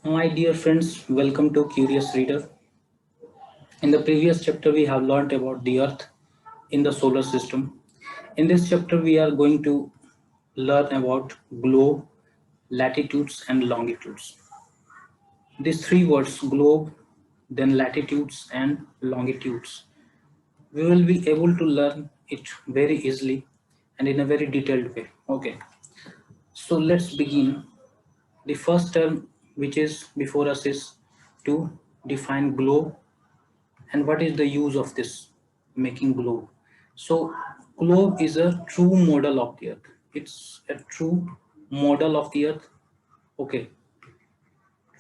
My dear friends, welcome to Curious Reader. In the previous chapter, we have learned about the Earth in the solar system. In this chapter, we are going to learn about globe, latitudes, and longitudes. These three words, globe, then latitudes, and longitudes, we will be able to learn it very easily and in a very detailed way. Okay, so let's begin. The first term which is before us is to define globe and what is the use of this making globe. So globe is a true model of the earth. It's a true model of the earth. Okay,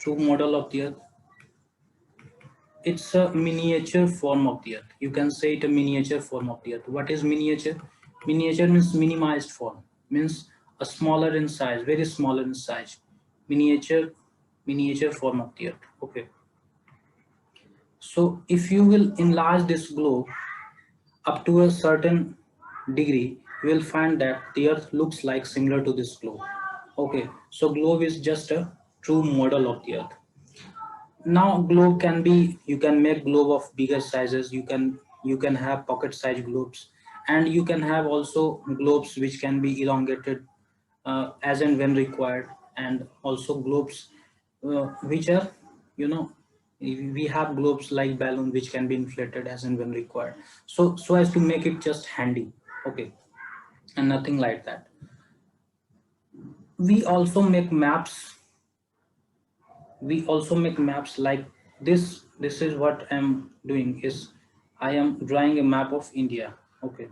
true model of the earth. It's a miniature form of the earth. You can say it a miniature form of the earth. What is miniature? Miniature means minimized form, means a smaller in size, very smaller in size. Miniature, miniature form of the earth. Okay, so if you will enlarge this globe up to a certain degree, you will find that the earth looks like similar to this globe. Okay, so globe is just a true model of the earth. Now globe can be, you can make globe of bigger sizes, you can have pocket size globes, and you can have also globes which can be elongated as and when required, and also globes which are, you know, we have globes like balloon which can be inflated as and when required, so as to make it just handy. Okay, and nothing like that. We also make maps, like this is what I'm doing is I am drawing a map of India. Okay,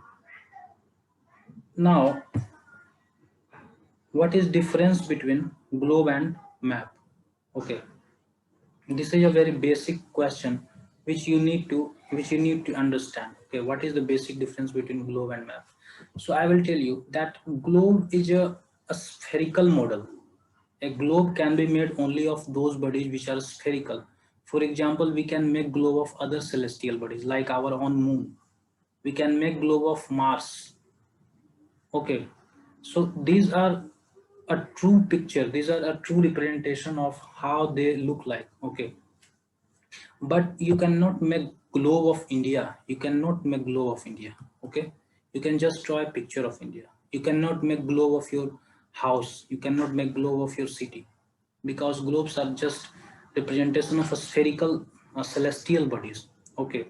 now what is difference between globe and map? Okay, this is a very basic question which you need to understand. Okay, what is the basic difference between globe and map? So I will tell you that globe is a spherical model. A globe can be made only of those bodies which are spherical. For example, we can make globe of other celestial bodies like our own moon. We can make globe of Mars. Okay, so these are a true picture. These are a true representation of how they look like. Okay, but you cannot make globe of India. You cannot make globe of India. Okay, you can just draw a picture of India. You cannot make globe of your house. You cannot make globe of your city, because globes are just representation of a spherical celestial bodies. Okay,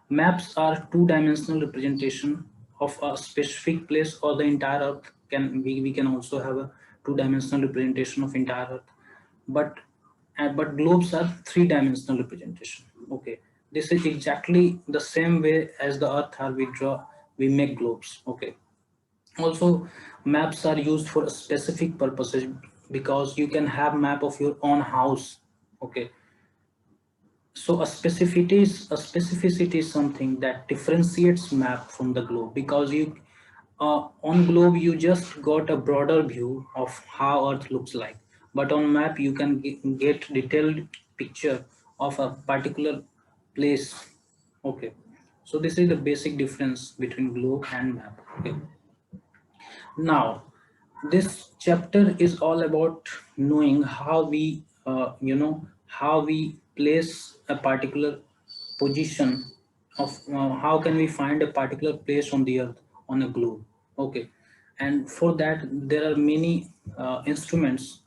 maps are two-dimensional representation of a specific place or the entire earth. We can also have a two-dimensional representation of entire earth, but but globes are three-dimensional representation. Okay, this is exactly the same way as the earth are we make globes. Okay, also maps are used for specific purposes, because you can have map of your own house. Okay, so a specificity is something that differentiates map from the globe, because you on globe you just got a broader view of how earth looks like, but on map you can get detailed picture of a particular place. Okay, so this is the basic difference between globe and map. Okay, now this chapter is all about knowing how we how we place a particular position of how can we find a particular place on the earth on a globe. Okay, and for that there are many instruments.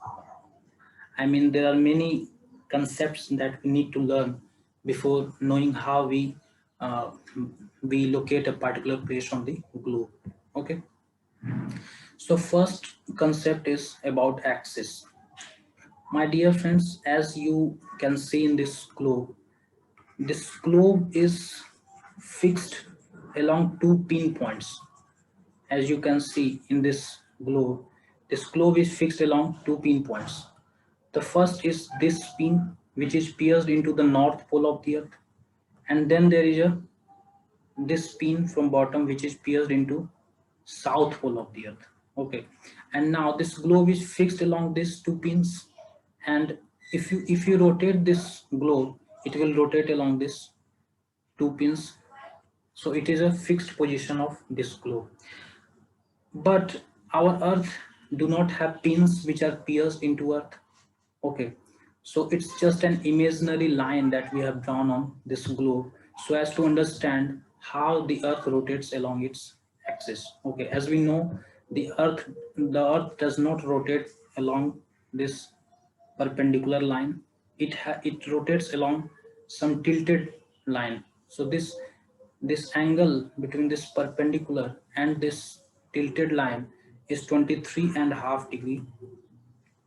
I mean, there are many concepts that we need to learn before knowing how uh, we locate a particular place on the globe. Okay, so first concept is about axis. My dear friends, as you can see in this globe is fixed along two pinpoints. As you can see in this globe is fixed along two pinpoints. The first is this pin, which is pierced into the north pole of the earth, and then there is a this pin from bottom which is pierced into south pole of the earth. Okay, and now this globe is fixed along these two pins, and if you rotate this globe, it will rotate along this two pins. So it is a fixed position of this globe. But our earth do not have pins which are pierced into earth. Okay, So it's just an imaginary line that we have drawn on this globe so as to understand how the earth rotates along its axis. Okay, as we know, the earth does not rotate along this perpendicular line. It rotates along some tilted line. So this angle between this perpendicular and this tilted line is 23.5 degree.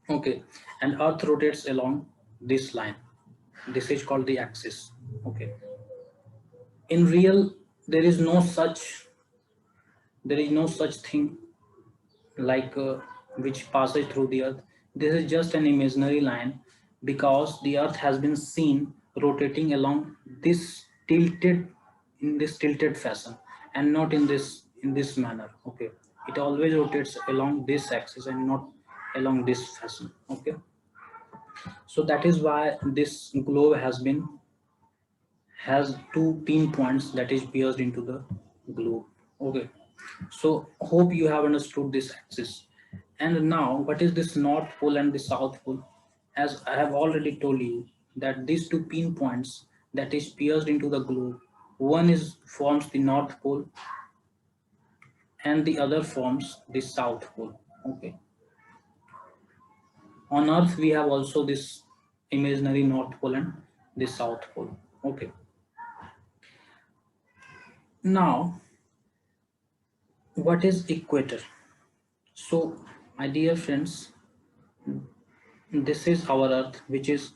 Okay, and earth rotates along this line. This is called the axis. Okay, in real there is no such thing like which passes through the earth. This is just an imaginary line because the earth has been seen rotating along this tilted in this tilted fashion and not in this manner. Okay, it always rotates along this axis and not along this fashion. Okay, so that is why this globe has two pinpoints that is pierced into the globe. Okay, so hope you have understood this axis. And now, what is this North Pole and the South Pole? As I have already told you that these two pinpoints that is pierced into the globe, one is forms the North Pole and the other forms the South Pole. Okay. On Earth, we have also this imaginary North Pole and the South Pole. Okay. Now, what is equator? So, my dear friends, this is our Earth, which is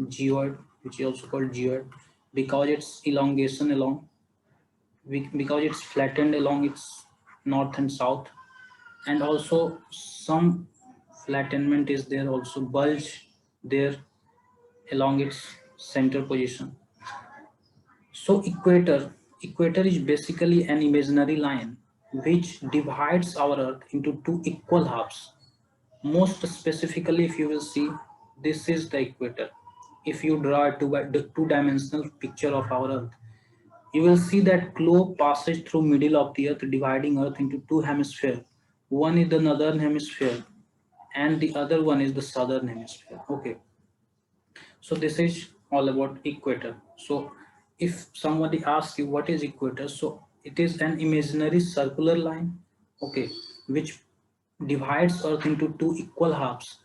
geoid, which is also called geoid, because its elongation along, because it's flattened along its north and south, and also some flattenment is there, also bulge there along its center position. So equator is basically an imaginary line which divides our Earth into two equal halves. Most specifically, if you will see, this is the equator. If you draw a two-dimensional picture of our Earth, you will see that globe passes through middle of the Earth, dividing Earth into two hemispheres. One is the northern hemisphere, and the other one is the southern hemisphere. Okay, so this is all about equator. So if somebody asks you what is equator, so it is an imaginary circular line, okay, which divides Earth into two equal halves.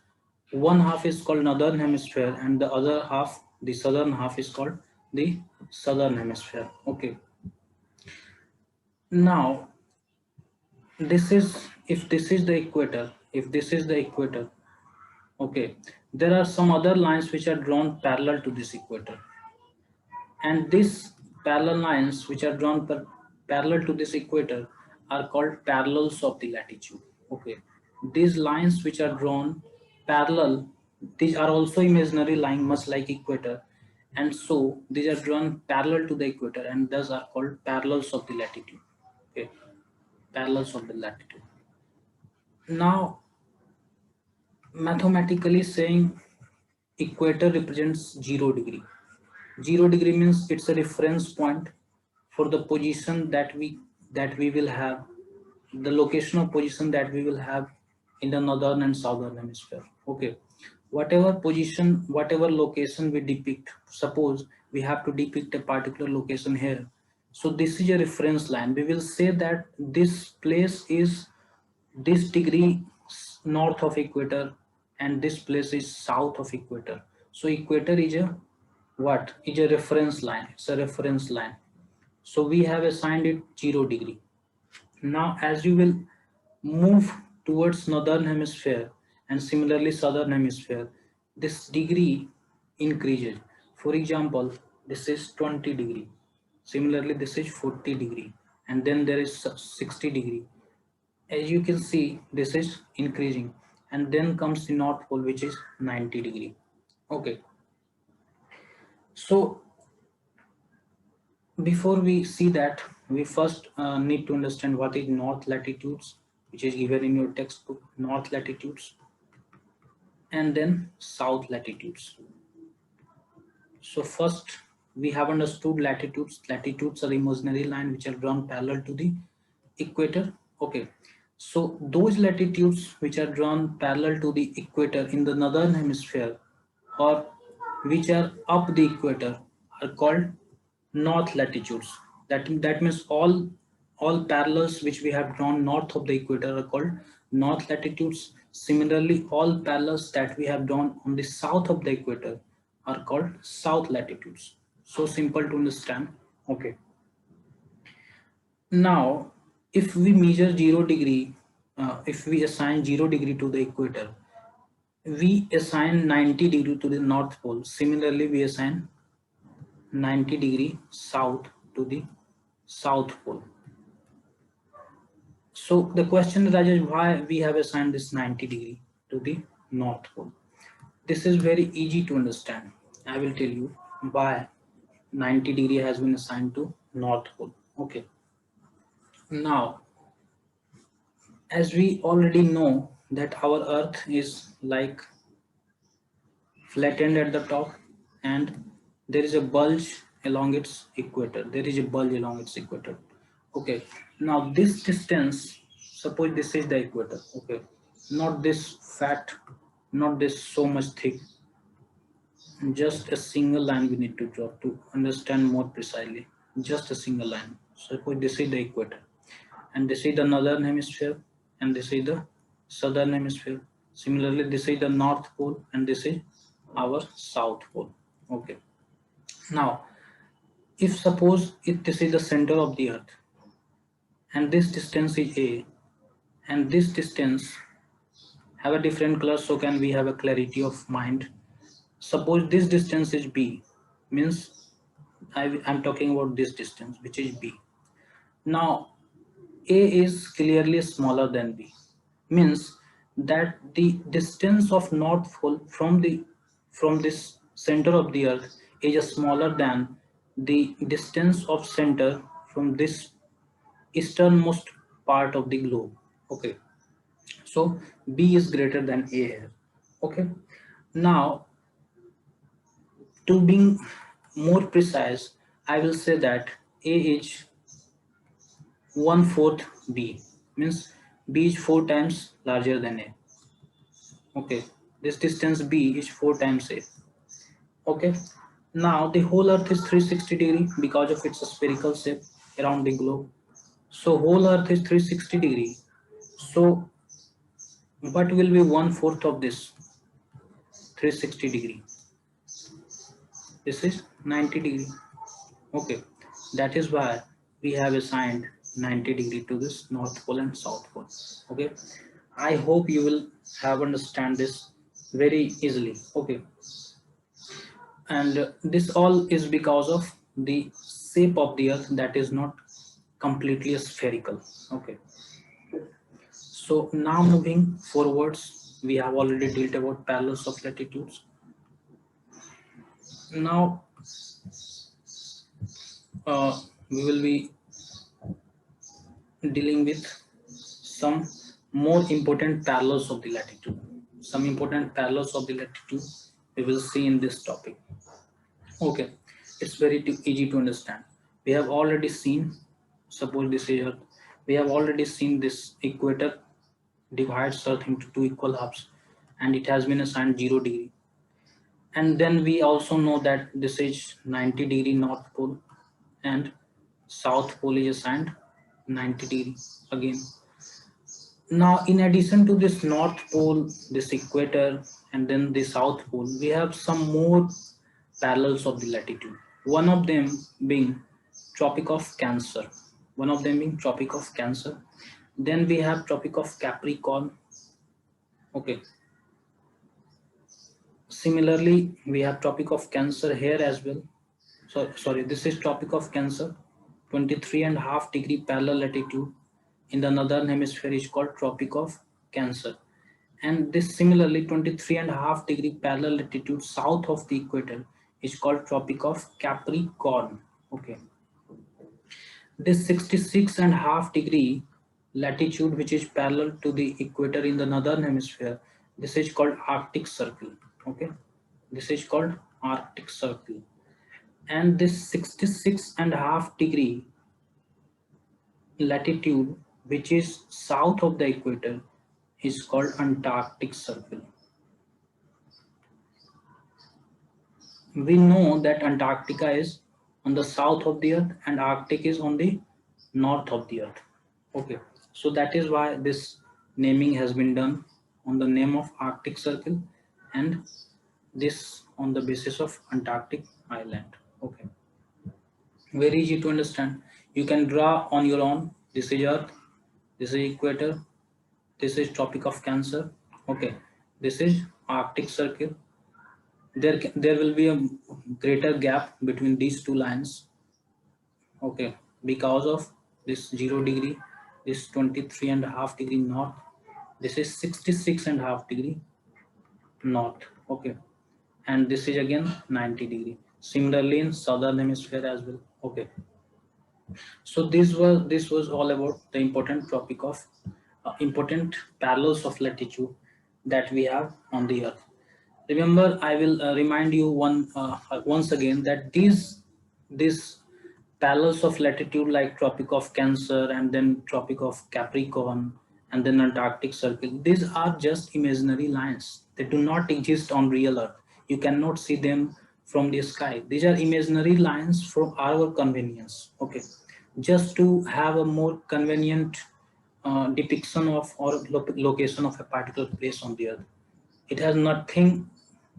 One half is called northern hemisphere and the other half, the southern half, is called the southern hemisphere. Okay, now this is, if this is the equator, if this is the equator, okay, there are some other lines which are drawn parallel to this equator, and these parallel lines which are drawn parallel to this equator are called parallels of the latitude. Okay, these lines which are drawn parallel, these are also imaginary line much like equator, and so these are drawn parallel to the equator and thus are called parallels of the latitude. Okay, parallels of the latitude. Now, mathematically saying, equator represents 0 degree. 0 degree means it's a reference point for the position that we will have, the location of position that we will have in the northern and southern hemisphere. Okay, whatever position, whatever location we depict, suppose we have to depict a particular location here, so this is a reference line. We will say that this place is this degree north of equator and this place is south of equator. So equator is a what? Is a reference line. It's a reference line. So we have assigned it 0 degree. Now as you will move towards northern hemisphere and similarly southern hemisphere, this degree increases. For example, this is 20 degree. Similarly, this is 40 degree, and then there is 60 degree. As you can see, this is increasing, and then comes the north pole, which is 90 degree. Okay, so before we see that, we first need to understand what is north latitudes, which is given in your textbook, north latitudes, and then south latitudes. So first we have understood latitudes. Latitudes are imaginary line which are drawn parallel to the equator. Okay, so those latitudes which are drawn parallel to the equator in the northern hemisphere, or which are up the equator are called north latitudes. That means all parallels which we have drawn north of the equator are called north latitudes. Similarly, all parallels that we have drawn on the south of the equator are called south latitudes. So simple to understand. Okay. Now, if we measure 0 degree, if we assign 0 degree to the equator, we assign 90 degree to the north pole. Similarly, we assign 90 degree south to the south pole. So the question is, Rajesh, why we have assigned this 90 degree to the north pole? This is very easy to understand. I will tell you why 90 degree has been assigned to north pole. Okay. Now, as we already know that our earth is like flattened at the top and there is a bulge along its equator. There is a bulge along its equator. Okay, now this distance, suppose this is the equator. Okay, not this fat, not this so much thick, just a single line we need to draw to understand more precisely. Just a single line. Suppose this is the equator and this is the northern hemisphere and this is the southern hemisphere. Similarly, this is the north pole and this is our south pole. Okay, now if suppose if this is the center of the earth and this distance is a and this distance have a different color, so can we have a clarity of mind. Suppose this distance is b, means I'm talking about this distance which is b. Now a is clearly smaller than b, means that the distance of north pole from this center of the earth is smaller than the distance of center from this easternmost part of the globe. Okay, so b is greater than a here. Okay, now to being more precise, I will say that a is 1/4 b, means b is 4 times larger than a. Okay, this distance b is 4 times a. Okay, now the whole earth is 360 degree because of its spherical shape around the globe. So whole earth is 360 degree. So what will be 1/4 of this 360 degree? This is 90 degree. Okay, that is why we have assigned 90 degree to this north pole and south pole. Okay, I hope you will have understand this very easily. Okay, and this all is because of the shape of the earth that is not completely spherical. Okay, so now moving forwards, we have already dealt about parallels of latitudes. Now we will be dealing with some more important parallels of the latitude. Some important parallels of the latitude we will see in this topic. Okay, it's very easy to understand. We have already seen, suppose this is Earth, we have already seen this equator divides Earth into two equal halves and it has been assigned 0 degree. And then we also know that this is 90 degree North Pole and South Pole is assigned 90 degree again. Now, in addition to this North Pole, this equator, and then the South Pole, we have some more parallels of the latitude. One of them being Tropic of Cancer. One of them being Tropic of Cancer. Then we have Tropic of Capricorn. Okay. Similarly, we have Tropic of Cancer here as well. So, sorry, this is Tropic of Cancer, 23.5 degree parallel latitude in the northern hemisphere is called Tropic of Cancer. And this similarly 23.5 degree parallel latitude south of the equator is called Tropic of Capricorn. Okay. This 66.5 degree latitude which is parallel to the equator in the northern hemisphere, this is called Arctic Circle. Okay. This is called Arctic Circle. And this 66.5 degree latitude which is south of the equator is called Antarctic Circle. We know that Antarctica is on the south of the earth and Arctic is on the north of the earth. Okay, so that is why this naming has been done on the name of Arctic Circle and this on the basis of Antarctic island. Okay, very easy to understand. You can draw on your own. This is earth, this is equator, this is Tropic of Cancer. Okay, this is Arctic Circle. There will be a greater gap between these two lines. Okay, because of this 0 degree, this 23.5 degree north, this is 66.5 degree north. Okay, and this is again 90 degree. Similarly in southern hemisphere as well. Okay, so this was all about the important topic of important parallels of latitude that we have on the earth. Remember, I will remind you once again that these parallels of latitude like Tropic of Cancer and then Tropic of Capricorn and then Antarctic Circle, these are just imaginary lines. They do not exist on real Earth. You cannot see them from the sky. These are imaginary lines for our convenience. Okay, just to have a more convenient depiction of or location of a particular place on the Earth. It has nothing,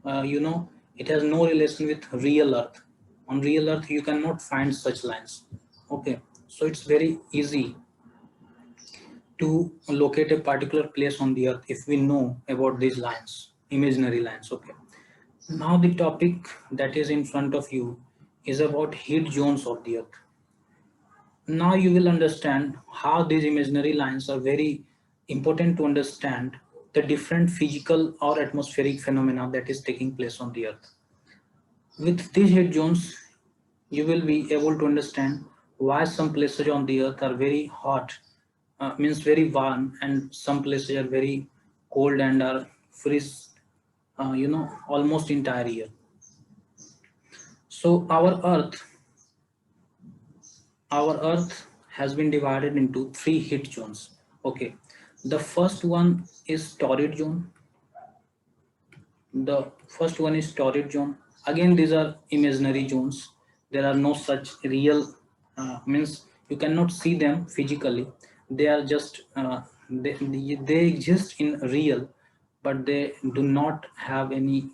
it has no relation with real Earth. On real Earth you cannot find such lines. Okay, so it's very easy to locate a particular place on the Earth if we know about these lines, imaginary lines. Okay, now the topic that is in front of you is about heat zones of the Earth. Now you will understand how these imaginary lines are very important to understand the different physical or atmospheric phenomena that is taking place on the Earth. With these heat zones, you will be able to understand why some places on the Earth are very hot, means very warm, and some places are very cold and are freeze, almost entire year. So our Earth has been divided into three heat zones. Okay, the first one is torrid zone. The first one is torrid zone. Again, these are imaginary zones. There are no such real, means you cannot see them physically. They are just, they exist in real, but they do not have any,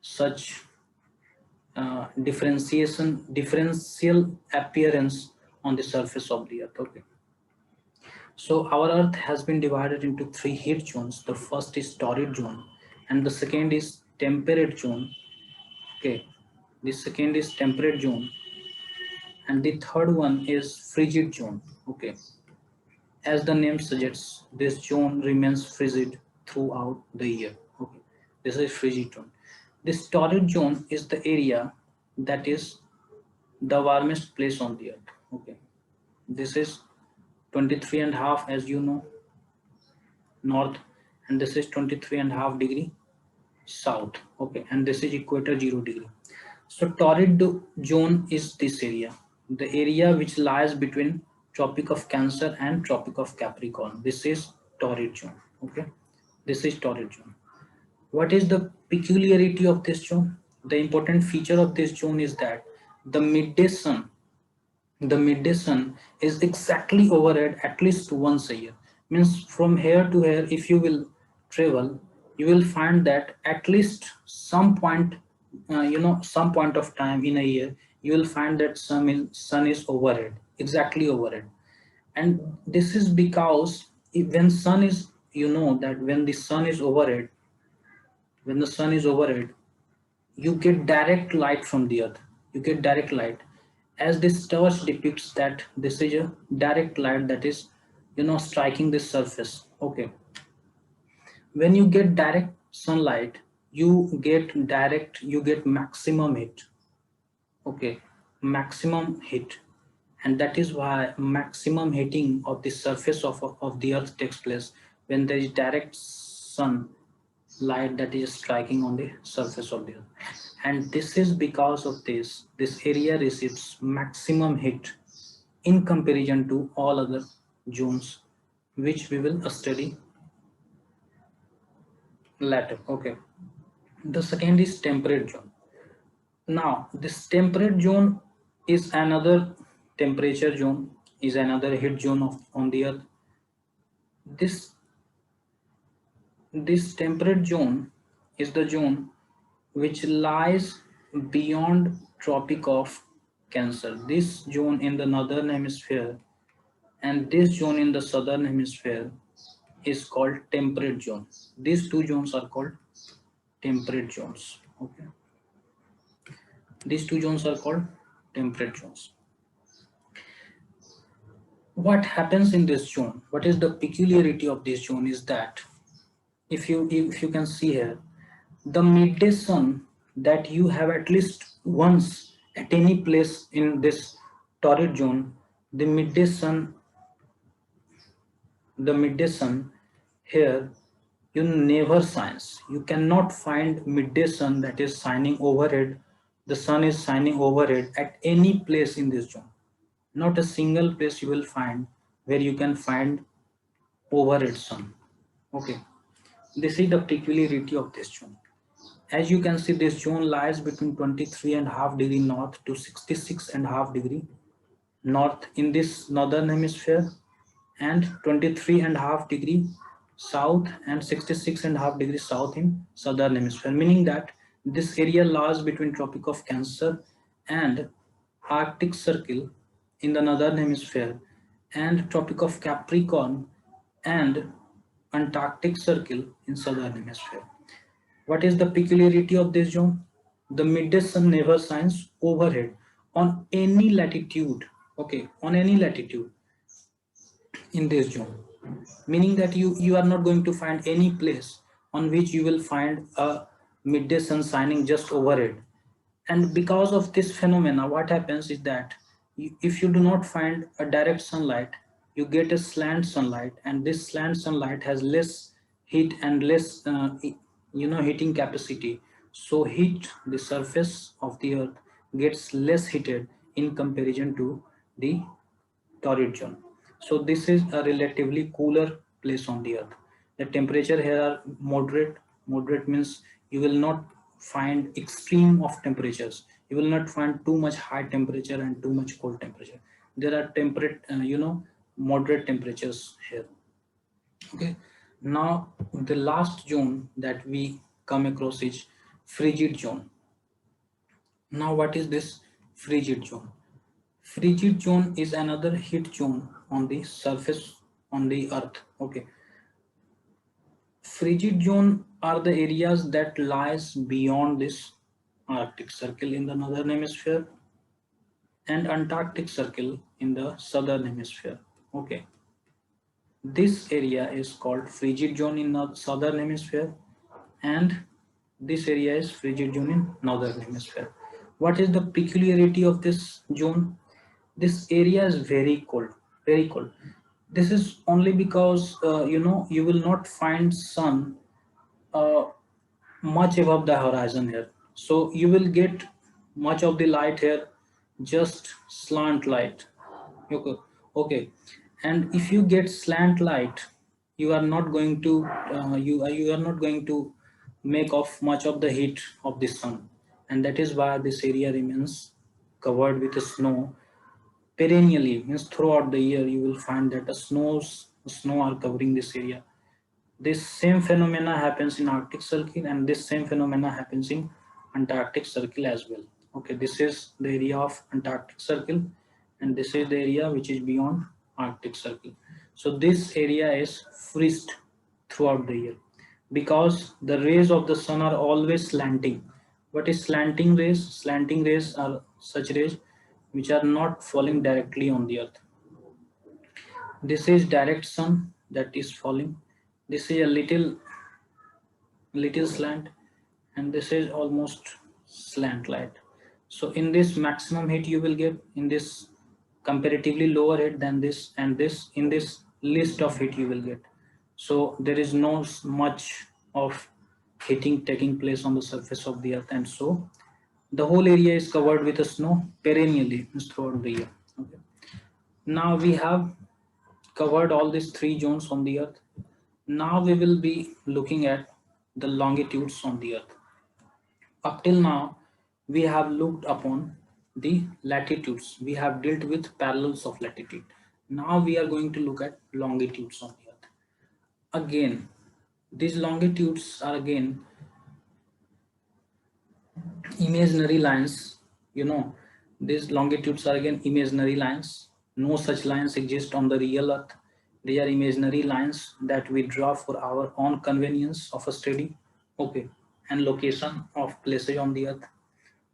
such differential appearance on the surface of the Earth. Okay. So our Earth has been divided into three heat zones. The first is torrid zone, and the second is temperate zone. Okay, the second is temperate zone, and the third one is frigid zone. Okay, as the name suggests, this zone remains frigid throughout the year. Okay, this is frigid zone. This torrid zone is the area that is the warmest place on the Earth. Okay, this is 23.5, as you know, north, and this is 23.5 degree south. Okay, and this is equator 0 degree. So torrid zone is this area, the area which lies between Tropic of Cancer and Tropic of Capricorn. This is torrid zone. Okay, this is torrid zone. What is the peculiarity of this zone? The important feature of this zone is that the midday sun is exactly overhead at least once a year. Means from here to here, if you will travel, you will find that at least some point, some point of time in a year, you will find that sun is overhead, exactly overhead. And this is because when sun is, that when the sun is overhead, when the sun is overhead, you get direct light from the earth. You get direct light, as this torch depicts that this is a direct light that is, striking this surface. Okay, when you get direct sunlight, you get maximum heat. Okay, maximum heat, and that is why maximum heating of the surface of the earth takes place when there is direct sun light that is striking on the surface of the earth. And this is because of this area receives maximum heat in comparison to all other zones, which we will study later. Okay, the second is temperate zone. Now this temperate zone is another temperature zone, is another heat zone on the earth. This temperate zone is the zone which lies beyond Tropic of Cancer. This zone in the northern hemisphere and this zone in the southern hemisphere is called temperate zone. These two zones are called temperate zones. Okay, these two zones are called temperate zones. What happens in this zone? What is the peculiarity of this zone? Is that if you can see here, the midday sun that you have at least once at any place in this torrid zone, the midday sun, here, you never shines. You cannot find midday sun that is shining overhead. The sun is shining overhead at any place in this zone. Not a single place you will find where you can find overhead sun. Okay, this is the peculiarity of this zone. As you can see, this zone lies between 23.5 degree north to 66.5 degree north in this northern hemisphere and 23.5 degree south and 66.5 degrees south in southern hemisphere, meaning that this area lies between Tropic of Cancer and Arctic Circle in the northern hemisphere and Tropic of Capricorn and Antarctic Circle in southern hemisphere. What is the peculiarity of this zone? The midday sun never shines overhead on any latitude. Okay, on any latitude in this zone, meaning that you are not going to find any place on which you will find a midday sun shining just overhead. And because of this phenomena, what happens is that if you do not find a direct sunlight, you get a slant sunlight, and this slant sunlight has less heat and less heating capacity. So heat the surface of the earth gets less heated in comparison to the torrid zone. So this is a relatively cooler place on the earth. The temperature here are moderate. Moderate means you will not find extreme of temperatures. You will not find too much high temperature and too much cold temperature. There are temperate, moderate temperatures here. Okay. Now the last zone that we come across is frigid zone. Now what is this frigid zone? Frigid zone is another heat zone on the surface on the earth. Okay. Frigid zone are the areas that lies beyond this Arctic Circle in the northern hemisphere and Antarctic Circle in the southern hemisphere. Okay. This area is called frigid zone in the southern hemisphere and this area is frigid zone in northern hemisphere. What is the peculiarity of this zone? This area is very cold, very cold. This is only because you will not find sun uh, much above the horizon here, so you will get much of the light here, just slant light. Okay, okay. And if you get slant light, you are not going to you are not going to make off much of the heat of the sun, and that is why this area remains covered with snow perennially. Means throughout the year you will find that the snow are covering this area. This same phenomena happens in Arctic Circle and this same phenomena happens in Antarctic Circle as well. Okay, this is the area of Antarctic Circle and this is the area which is beyond Arctic Circle. So this area is freezed throughout the year because the rays of the sun are always slanting. What is slanting rays? Slanting rays are such rays which are not falling directly on the earth. This is direct sun that is falling. This is a little slant and this is almost slant light. So in this maximum heat you will get, in this comparatively lower heat than this, and this in this list of heat you will get. So there is no much of heating taking place on the surface of the earth, and so the whole area is covered with snow perennially throughout the year. Okay. Now we have covered all these three zones on the earth. Now we will be looking at the longitudes on the earth. Up till now, we have looked upon the latitudes. We have dealt with parallels of latitude. Now we are going to look at longitudes on the earth. Again, these longitudes are again imaginary lines. You know, these longitudes are again imaginary lines. No such lines exist on the real earth. They are imaginary lines that we draw for our own convenience of a study, okay, and location of places on the earth.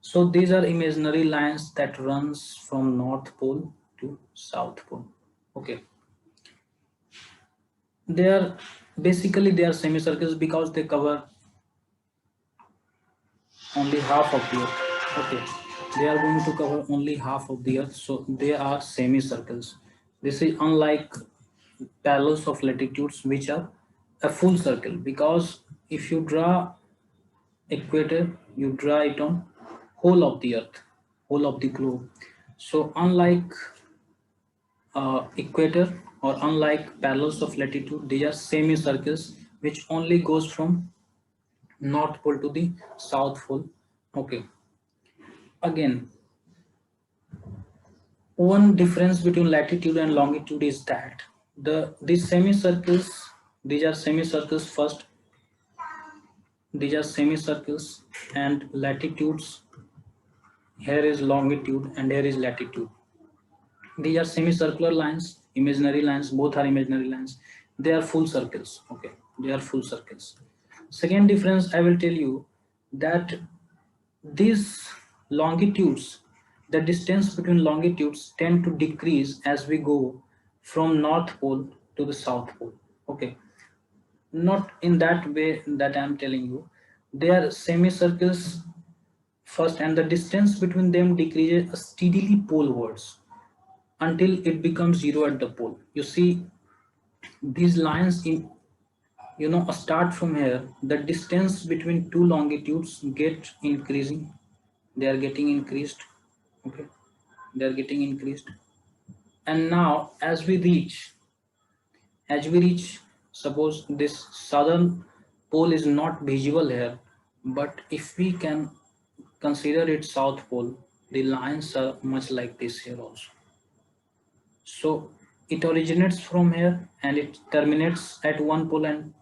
So these are imaginary lines that runs from North Pole to South Pole, okay. They are basically, they are semicircles because they cover only half of the earth, okay. They are going to cover only half of the earth, so they are semicircles. This is unlike parallels of latitudes, which are a full circle, because if you draw equator, you draw it on whole of the earth, whole of the globe. So unlike equator, or unlike parallels of latitude, they are semicircles which only goes from north pole to the south pole, okay. Again, one difference between latitude and longitude is that these semicircles, these are semicircles first, these are semicircles, and latitudes, here is longitude and here is latitude. These are semicircular lines, imaginary lines, both are imaginary lines. They are full circles, okay, they are full circles. Second difference I will tell you, that these longitudes, the distance between longitudes tend to decrease as we go from North Pole to the South Pole, okay. Not in that way that I am telling you. They are semicircles first, and the distance between them decreases steadily polewards until it becomes zero at the pole. You see, these lines in, you know, start from here. The distance between two longitudes get increasing. They are getting increased. Okay, they are getting increased. And now, as we reach, suppose this southern pole is not visible here, but if we can consider it south pole, the lines are much like this here also. So it originates from here and it terminates at one pole, and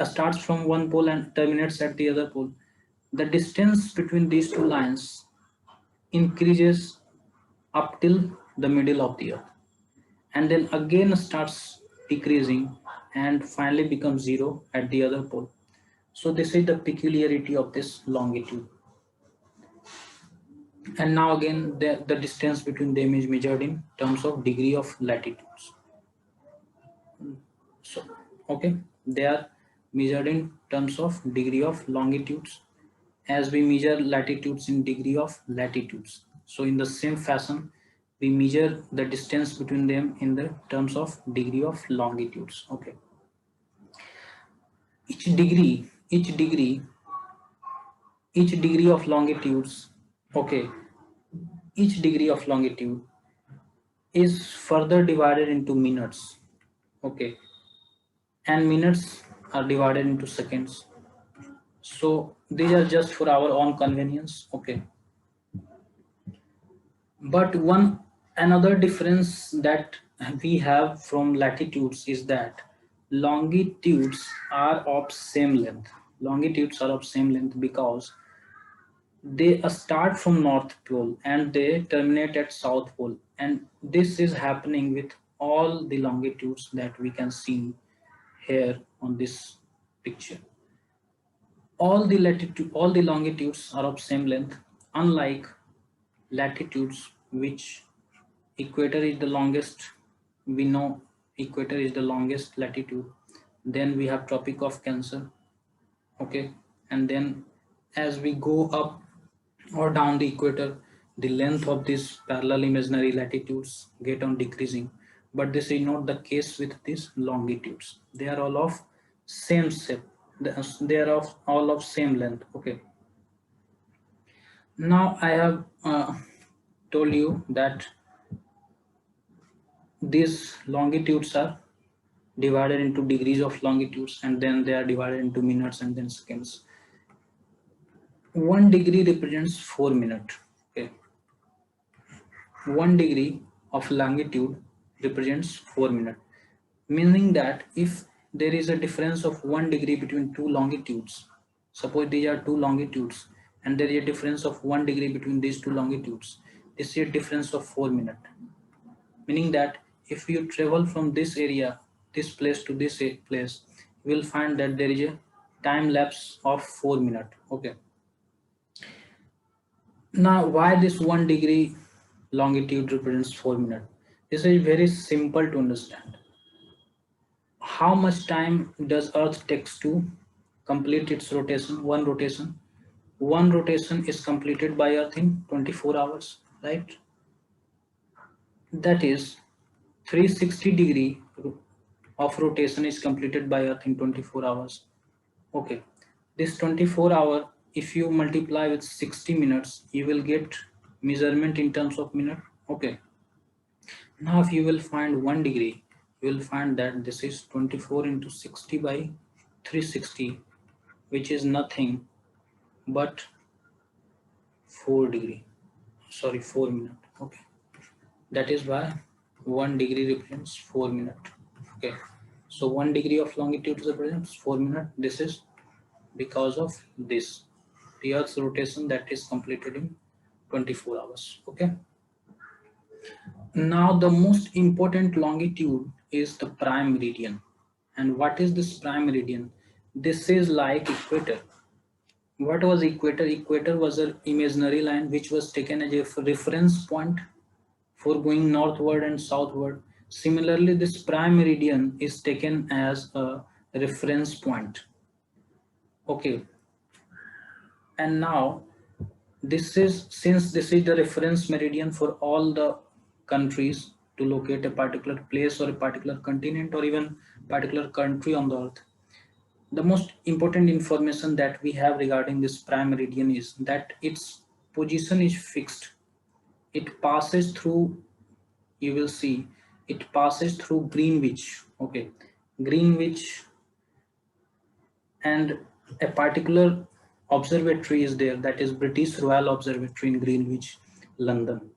starts from one pole and terminates at the other pole. The distance between these two lines increases up till the middle of the earth, and then again starts decreasing and finally becomes zero at the other pole. So this is the peculiarity of this longitude. And now again, the distance between them is measured in terms of degree of latitudes. So, okay, they are measured in terms of degree of longitudes, as we measure latitudes in degree of latitudes. So in the same fashion, we measure the distance between them in the terms of degree of longitudes, okay. Each degree of longitudes, okay, each degree of longitude is further divided into minutes, okay, and minutes are divided into seconds. So these are just for our own convenience, okay. But one another difference that we have from latitudes is that longitudes are of same length. Longitudes are of same length because they start from North Pole and they terminate at South Pole, and this is happening with all the longitudes that we can see here on this picture. All the longitudes are of same length, unlike latitudes, which equator is the longest. We know equator is the longest latitude. Then we have Tropic of Cancer, okay, and then as we go up or down the equator, the length of these parallel imaginary latitudes get on decreasing. But this is not the case with these longitudes. They are all of same shape. They are of all of same length, okay. Now I have told you that these longitudes are divided into degrees of longitudes, and then they are divided into minutes and then seconds. 1 degree represents 4 minutes. Okay, 1 degree of longitude represents 4 minutes, meaning that if there is a difference of 1 degree between two longitudes, suppose these are two longitudes and there is a difference of 1 degree between these two longitudes, this is a difference of 4 minutes, meaning that if you travel from this area, this place to this place, you will find that there is a time lapse of 4 minutes. Okay, now why this 1 degree longitude represents 4 minutes? This is very simple to understand. How much time does Earth takes to complete its rotation? One rotation is completed by Earth in 24 hours, right? That is 360 degree of rotation is completed by Earth in 24 hours. Okay, this 24-hour, if you multiply with 60 minutes, you will get measurement in terms of minute. Okay, now if you will find 1 degree, you will find that this is 24 into 60 by 360, which is nothing but 4 degree, sorry, 4 minute. Okay, that is why 1 degree represents 4 minute. Okay, so 1 degree of longitude represents 4 minute. This is because of this, the Earth's rotation that is completed in 24 hours. Okay, now the most important longitude is the prime meridian. And what is this prime meridian? This is like equator. What was equator? Equator was an imaginary line which was taken as a reference point for going northward and southward. Similarly, this prime meridian is taken as a reference point. Okay, and now this is, since this is the reference meridian for all the countries to locate a particular place or a particular continent or even particular country on the earth, the most important information that we have regarding this prime meridian is that its position is fixed. It passes through, you will see, it passes through Greenwich. Okay, Greenwich, and a particular observatory is there, that is British Royal Observatory in Greenwich, London.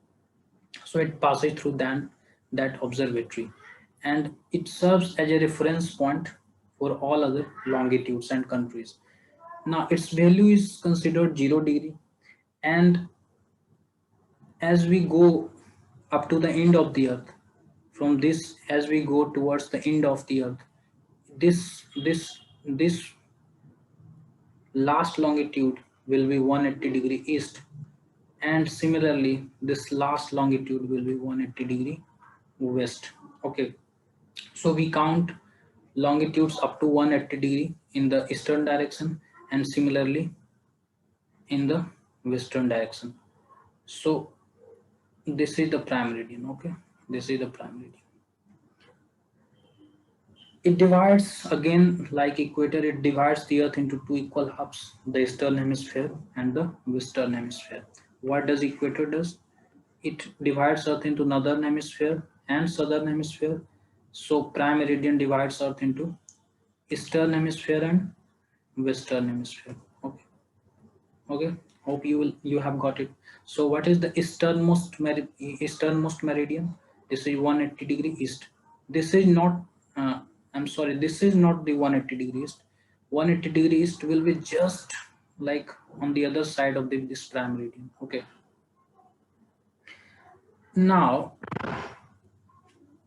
So it passes through that observatory, and it serves as a reference point for all other longitudes and countries. Now its value is considered 0 degree, and as we go up to the end of the earth, from this, as we go towards the end of the earth, this last longitude will be 180 degree east, and similarly this last longitude will be 180 degree west. Okay, so we count longitudes up to 180 degree in the eastern direction and similarly in the western direction. So this is the prime meridian. Okay, this is the prime meridian. It divides, again like equator, it divides the earth into two equal halves, the eastern hemisphere and the western hemisphere. What does equator does? It divides earth into northern hemisphere and southern hemisphere. So prime meridian divides earth into eastern hemisphere and western hemisphere. Okay, okay, hope you have got it. So what is the easternmost meridian? This is 180 degree east. This is not I'm sorry, this is not the 180 degree east. 180 degree east will be just like on the other side of this prime meridian. Okay, now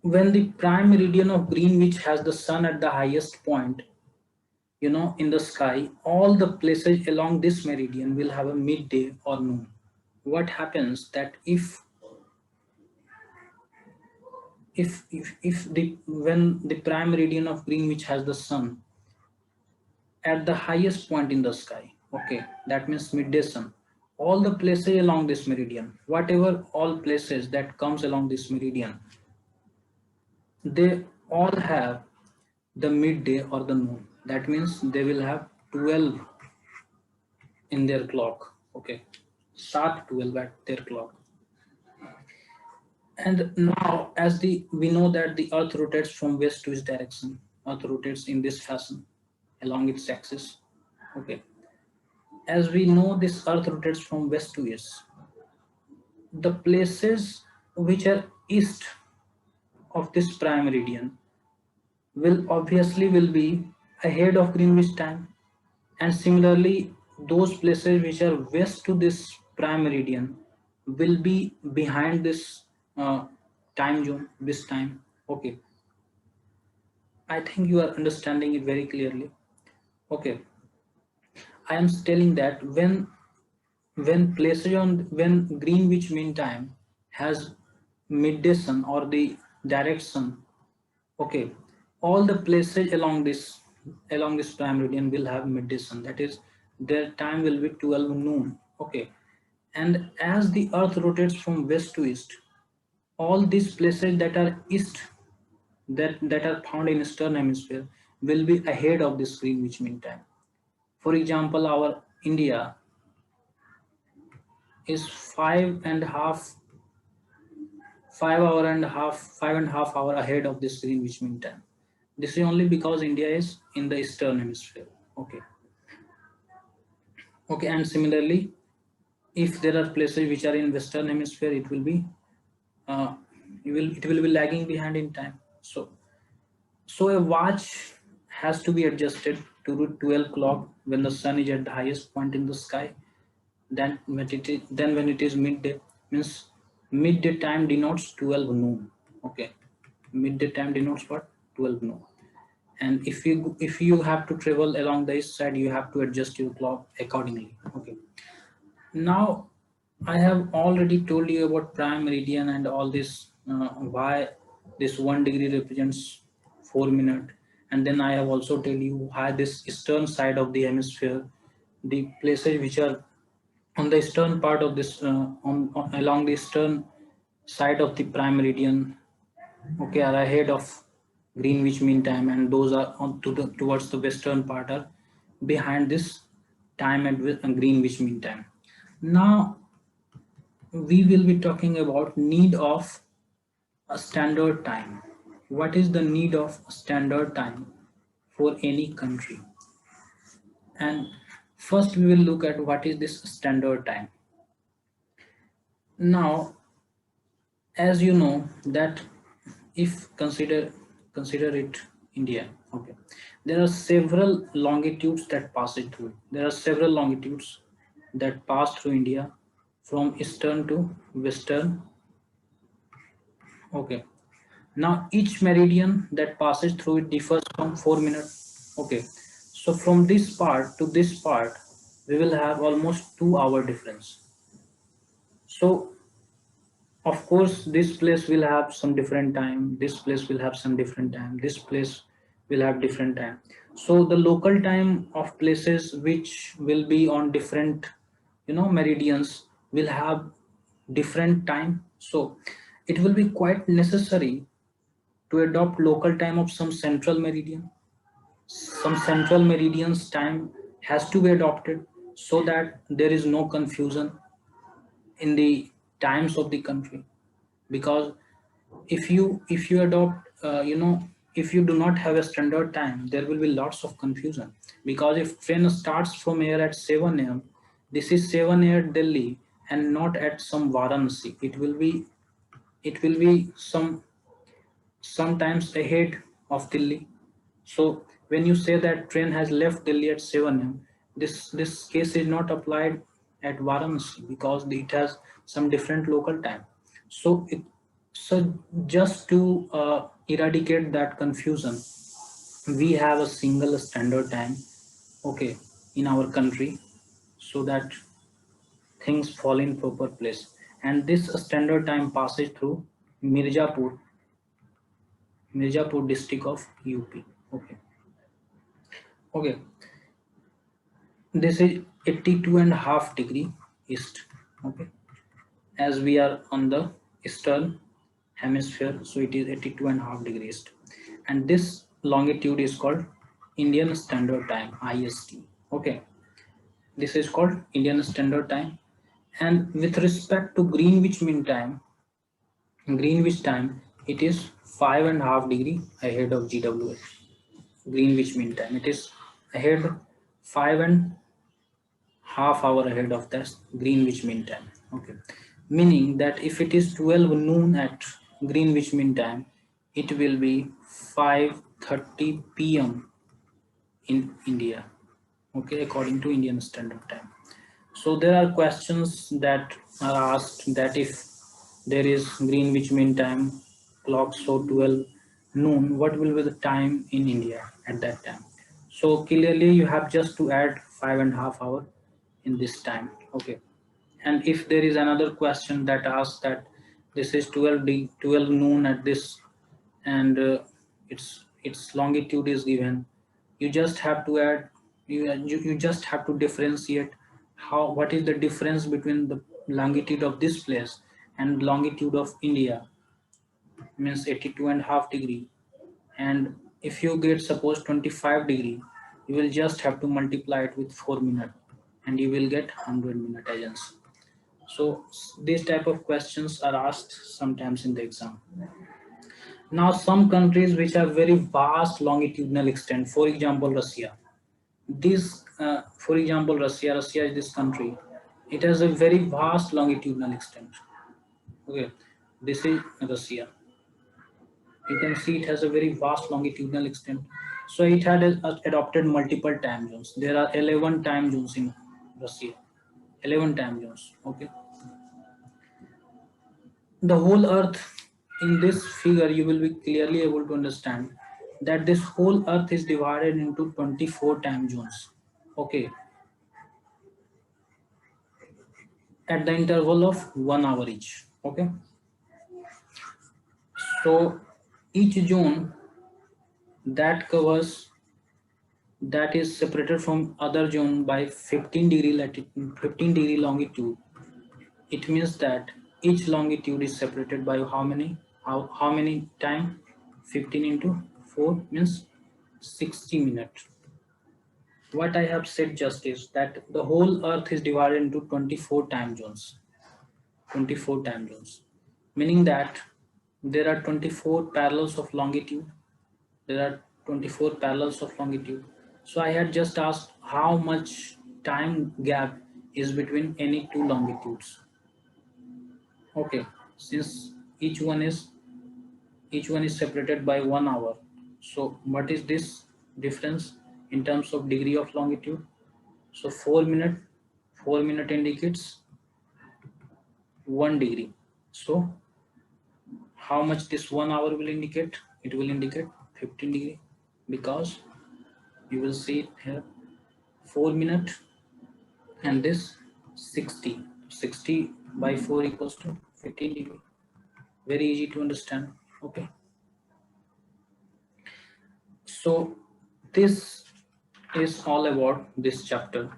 when the prime meridian of Greenwich has the sun at the highest point, in the sky, all the places along this meridian will have a midday or noon. What happens that if the when the prime meridian of Greenwich has the sun at the highest point in the sky, okay, that means midday sun, all the places along this meridian, whatever all places that comes along this meridian, they all have the midday or the noon. That means they will have 12 in their clock. Okay, start 12 at their clock. And now as we know that the earth rotates from west to east direction, earth rotates in this fashion along its axis. Okay, As we know, this earth rotates from west to east. The places which are east of this prime meridian will obviously will be ahead of Greenwich time, and similarly those places which are west to this prime meridian will be behind this uh, time zone, this time. Okay, I think you are understanding it very clearly. Okay, I am telling that when places on when Greenwich Mean Time has midday sun or the direct sun, okay, all the places along this prime meridian will have midday sun. That is, their time will be 12 noon. Okay, and as the Earth rotates from west to east, all these places that are east that are found in eastern hemisphere will be ahead of this Greenwich Mean Time. For example, our India is 5.5 hour ahead of this Greenwich Mean Time. This is only because India is in the eastern hemisphere. Okay. Okay, and similarly, if there are places which are in western hemisphere, uh, it will be lagging behind in time. So a watch has to be adjusted to 12 o'clock when the sun is at the highest point in the sky. Then when it is midday, means midday time denotes 12 noon. Okay, midday time denotes what? 12 noon. And if you have to travel along the east side, you have to adjust your clock accordingly. Okay. Now I have already told you about prime meridian and all this, why this 1 degree represents 4 minutes, and then I have also tell you why this eastern side of the hemisphere, the places which are on the eastern part of this, along the eastern side of the prime meridian, okay, are ahead of Greenwich Mean Time, and those are towards the western part are behind this time at Greenwich Mean Time. Now we will be talking about need of a standard time. What is the need of a standard time for any country? And first we will look at what is this standard time. Now, as you know that if consider it India, okay, there are several longitudes that pass it through. There are several longitudes that pass through India from eastern to western. Okay, now each meridian that passes through it differs from 4 minutes. Okay, so from this part to this part we will have almost 2 hour difference. So of course this place will have some different time, this place will have some different time, this place will have different time. So the local time of places which will be on different, meridians will have different time. So it will be quite necessary to adopt local time of some central meridian. Some central meridian's time has to be adopted so that there is no confusion in the times of the country. Because if you adopt, if you do not have a standard time, there will be lots of confusion. Because if train starts from here at 7 a.m., this is 7 a.m. at Delhi and not at some Varanasi. It will be sometimes ahead of Delhi. So when you say that train has left Delhi at 7 a.m., this case is not applied at Varanasi because it has some different local time. So just to eradicate that confusion, we have a single standard time, okay, in our country, so that things fall in proper place. And this standard time passes through Mirzapur, Mirzapur district of UP. Okay. Okay. This is 82.5 degree east. Okay. As we are on the eastern hemisphere, so it is 82.5 degrees east. And this longitude is called Indian Standard Time, IST. Okay. This is called Indian Standard Time. And with respect to Greenwich time, it is 5.5 degree ahead of GWH. Greenwich Mean Time. It is ahead 5.5 half hour ahead of the Greenwich Mean Time. Okay, meaning that if it is 12 noon at Greenwich Mean Time, it will be 5:30 p.m. in India. Okay, according to Indian Standard Time. So there are questions that are asked that if there is Greenwich Mean Time clock so 12 noon, what will be the time in India at that time? So clearly you have just to add 5.5 hours in this time. Okay. And if there is another question that asks that this is 12 noon at this, and its longitude is given, you just have to add, you just have to differentiate how, what is the difference between the longitude of this place and longitude of India, means 82.5 degree. And if you get suppose 25 degree, you will just have to multiply it with 4 minutes and you will get 100 minute agents. So these type of questions are asked sometimes in the exam. Now some countries which have very vast longitudinal extent, for example Russia. For example Russia is this country. It has a very vast longitudinal extent. Okay, this is Russia. You can see it has a very vast longitudinal extent. So it had adopted multiple time zones. There are 11 time zones in Russia. 11 time zones. Okay. The whole earth, in this figure you will be clearly able to understand that this whole earth is divided into 24 time zones. Okay, at the interval of 1 hour each. Okay, so each zone that covers, that is separated from other zone by 15 degree latitude, 15 degree longitude. It means that each longitude is separated by how many time? 15 into 4 means 60 minutes. What I have said just is that the whole earth is divided into 24 time zones. 24 time zones. Meaning that there are 24 parallels of longitude. There are 24 parallels of longitude. So I had just asked how much time gap is between any two longitudes. Okay, since each one is separated by 1 hour. So what is this difference in terms of degree of longitude? So 4 minute indicates 1 degree. So how much this 1 hour will indicate? It will indicate 15 degree, because you will see it here 4 minute and this 60. 60 by 4 equals to 15 degree. Very easy to understand. Okay. So this is all about this chapter.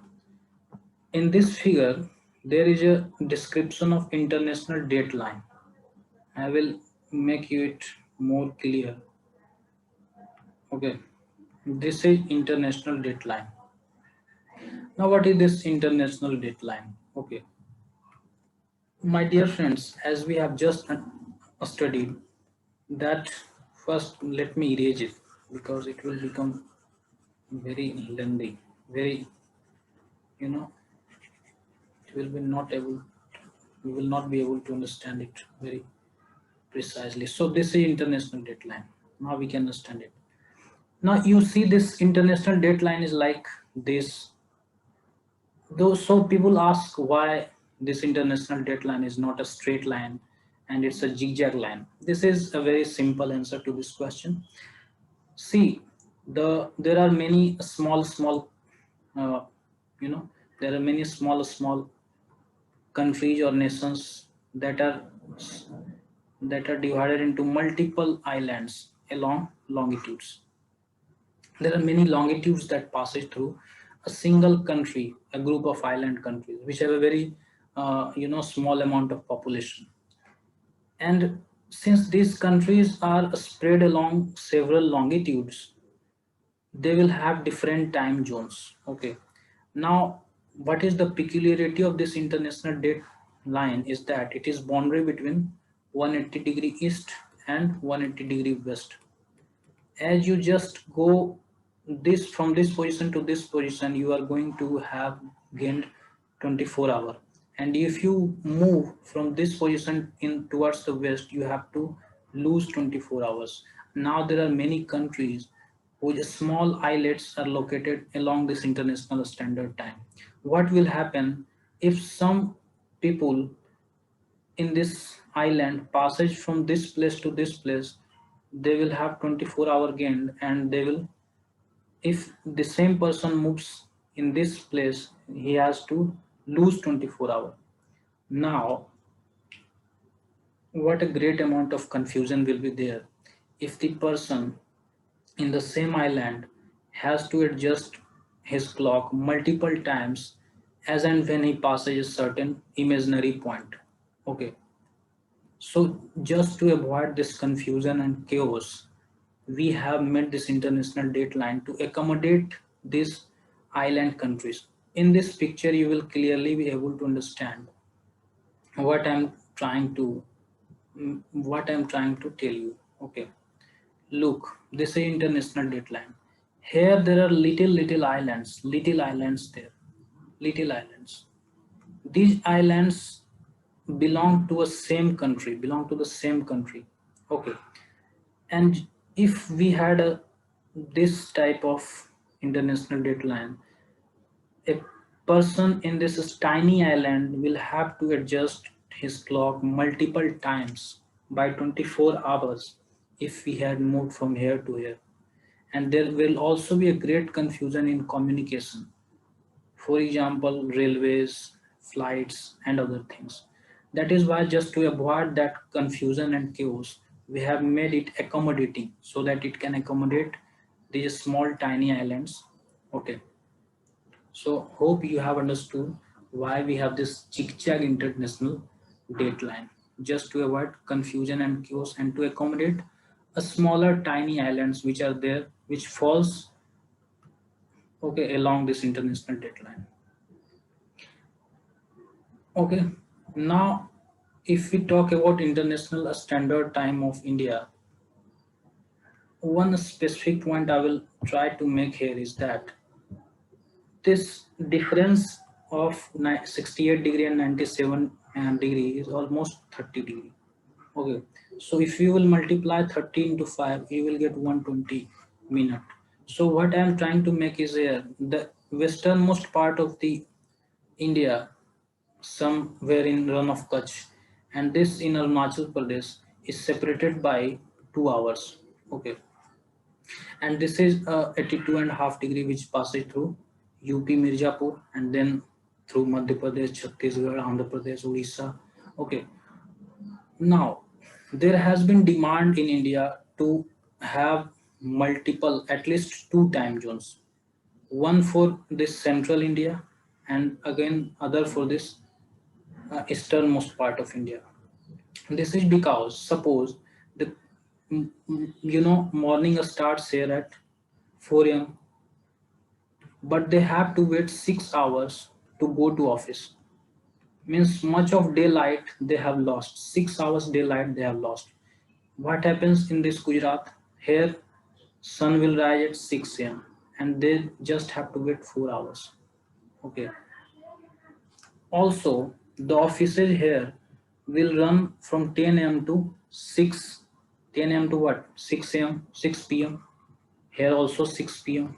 In this figure, there is a description of international date line. I will make it more clear. Okay, this is international date line. Now, what is this international date line? Okay, my dear friends, as we have just studied that, first let me erase it because it will become very lengthy, very, it will be not able, we will not be able to understand it very precisely. So this is international date line. Now we can understand it. Now you see this international date line is like this. Though, so people ask why this international date line is not a straight line and it's a zigzag line. This is a very simple answer to this question. See, there are many small uh, there are many small countries or nations that are divided into multiple islands along longitudes. There are many longitudes that passes through a single country, a group of island countries, which have a very small amount of population. And since these countries are spread along several longitudes, they will have different time zones. Okay. Now, what is the peculiarity of this international date line is that it is boundary between 180 degree east and 180 degree west. As you just go this from this position to this position, you are going to have gained 24 hour, and if you move from this position in towards the west, you have to lose 24 hours. Now there are many countries whose small islets are located along this international standard time. What will happen if some people in this island passage from this place to this place? They will have 24-hour gain, and they will, if the same person moves in this place, he has to lose 24 hours. Now what a great amount of confusion will be there if the person in the same island has to adjust his clock multiple times as and when he passes a certain imaginary point. Okay, so just to avoid this confusion and chaos, we have made this international deadline to accommodate these island countries. In this picture, you will clearly be able to understand what I'm trying to tell you. Okay, look, this is international deadline. Here there are little islands there, little islands. These islands belong to the same country. Okay, and if we had this type of international deadline, a person in this tiny island will have to adjust his clock multiple times by 24 hours if we had moved from here to here. And there will also be a great confusion in communication. For example, railways, flights, and other things. That is why, just to avoid that confusion and chaos, we have made it accommodating so that it can accommodate these small tiny islands. Okay, so hope you have understood why we have this Chikchag International Dateline, just to avoid confusion and chaos and to accommodate a smaller tiny islands which are there, which falls okay along this international deadline. Okay, now if we talk about international standard time of India, one specific point I will try to make here is that this difference of 68 degree and 97 degree is almost 30 degree. Okay, so if you will multiply 30 into 5, you will get 120 minute. So what I am trying to make is here, the westernmost part of the India, somewhere in run of Kutch, and this in Arunachal Pradesh is separated by 2 hours. Okay, and this is 82 and a half degree which passes through UP Mirzapur and then through Madhya Pradesh, Chhattisgarh, Andhra Pradesh, Odisha. Okay, now there has been demand in India to have multiple, at least two time zones, one for this central India and again other for this easternmost part of India. This is because suppose the morning starts here at 4 a.m. but they have to wait 6 hours to go to office. Means much of daylight they have lost. 6 hours daylight they have lost. What happens in this Gujarat? Here sun will rise at 6 a.m. and they just have to wait 4 hours. Okay. Also, the offices here will run from 10 a.m. to 6, 10 a.m. to what? 6 a.m., 6 p.m. Here also 6 p.m.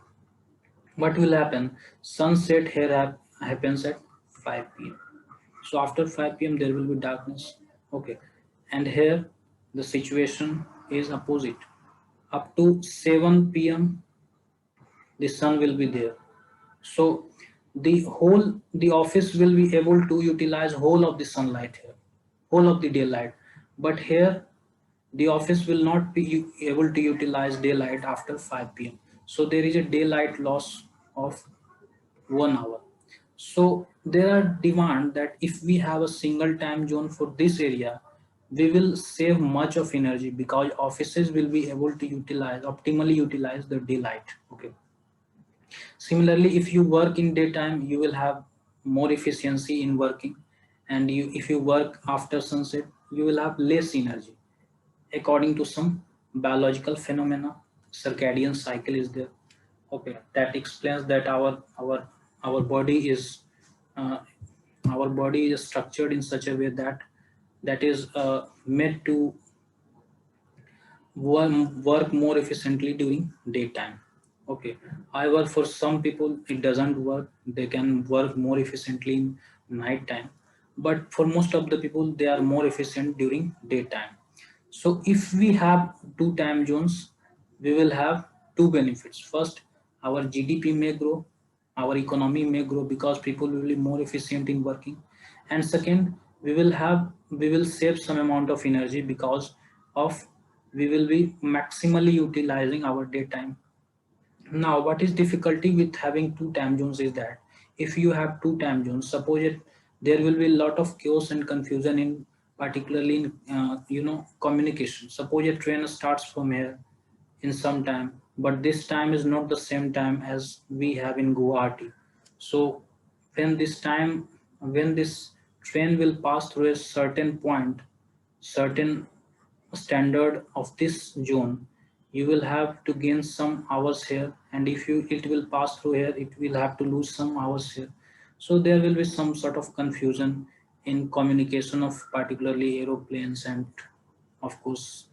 What will happen? Sunset here happens at 5 p.m. So after 5 p.m. there will be darkness. Okay. And here the situation is opposite. Up to 7 p.m. the sun will be there. So the office will be able to utilize whole of the sunlight here, whole of the daylight. But here the office will not be able to utilize daylight after 5 p.m. So there is a daylight loss of 1 hour. So there are demand that if we have a single time zone for this area, we will save much of energy because offices will be able to optimally utilize the daylight. Okay. Similarly, if you work in daytime, you will have more efficiency in working, and if you work after sunset, you will have less energy. According to some biological phenomena, circadian cycle is there. Okay, that explains that our body is our body is structured in such a way that is made to work more efficiently during daytime. Okay, however, for some people it doesn't work. They can work more efficiently in night time, but for most of the people they are more efficient during daytime. So if we have two time zones, we will have two benefits. First, our GDP may grow, our economy may grow because people will be more efficient in working. And second, we will save some amount of energy because of we will be maximally utilizing our daytime. Now, what is difficulty with having two time zones is that if you have two time zones, suppose there will be a lot of chaos and confusion in particularly in communication. Suppose a train starts from here in some time, but this time is not the same time as we have in Guwahati. So when this train will pass through a certain point, certain standard of this zone, you will have to gain some hours here, and if you it will pass through here, it will have to lose some hours here. So there will be some sort of confusion in communication of particularly aeroplanes and of course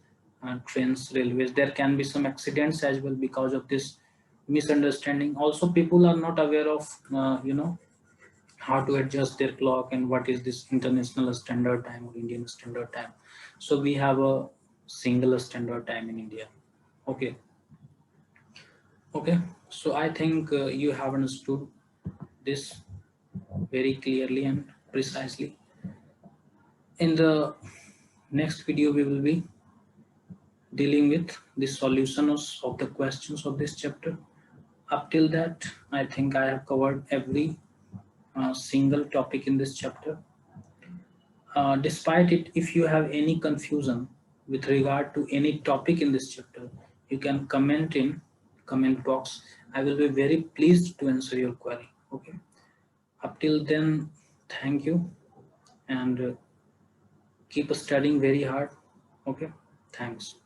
trains, railways. There can be some accidents as well because of this misunderstanding. Also, people are not aware of how to adjust their clock and what is this international standard time or Indian standard time. So we have a single standard time in India. Okay. Okay. So I think you have understood this very clearly and precisely. In the next video, we will be dealing with the solutions of the questions of this chapter. Up till that, I think I have covered every single topic in this chapter. Despite it, if you have any confusion with regard to any topic in this chapter, you can comment in comment box. I will be very pleased to answer your query. Okay. Up till then, thank you and keep studying very hard. Okay. Thanks.